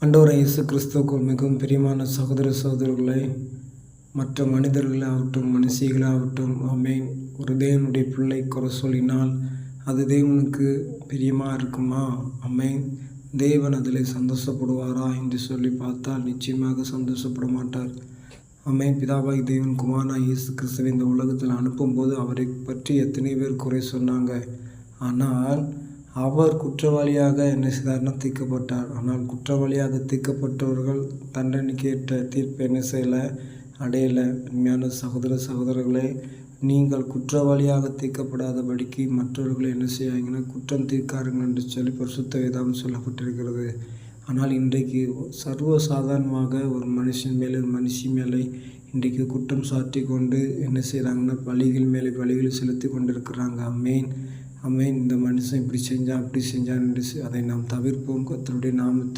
ஆண்டவராகிய இயேசு கிறிஸ்துவுக்குள் மிகவும் பிரியமான சகோதர சகோதரர்களே, மற்ற மனிதர்களாகட்டும் மனுஷிகளாகட்டும், ஆமென், ஒரு தேவனுடைய பிள்ளை குறை சொல்லினால் அது தேவனுக்கு பிரியமாக இருக்குமா? ஆமென். தேவன் அதில் சந்தோஷப்படுவாரா என்று சொல்லி பார்த்தால் நிச்சயமாக சந்தோஷப்பட மாட்டார். ஆமென். பிதாவாகிய தேவன் குமாரனாகிய இயேசு கிறிஸ்துவை இந்த உலகத்தில் அனுப்பும்போது அவரை பற்றி எத்தனை பேர் குறை சொன்னாங்க. ஆனால் அவர் குற்றவாளியாக என்ன செய்தார்னா தீர்க்கப்பட்டார். ஆனால் குற்றவாளியாக தீர்க்கப்பட்டவர்கள் தண்டனைக்கேற்ற தீர்ப்பு என்ன செய்யலை, அடையலை. உண்மையான சகோதர சகோதரர்களே, நீங்கள் குற்றவாளியாக தீர்க்கப்படாதபடிக்கு மற்றவர்களை என்ன செய்யாங்கன்னா குற்றம் தீர்க்காருங்கள் என்று சொல்லி பரிசுத்த வேதம் சொல்லப்பட்டிருக்கிறது. ஆனால் இன்றைக்கு சர்வசாதாரணமாக ஒரு மனுஷன் மேலே ஒரு மனுஷி மேலே இன்றைக்கு குற்றம் சாட்டி கொண்டு என்ன செய்கிறாங்கன்னா பலிகள் மேலே பலிகள் செலுத்தி கொண்டிருக்கிறாங்க. ஆமென், ஆமென். இந்த மனுஷன் இப்படி செஞ்சான் அப்படி செஞ்சான் என்று அதை நாம் தவிர்ப்போம். கர்த்தருடைய நாமத்தை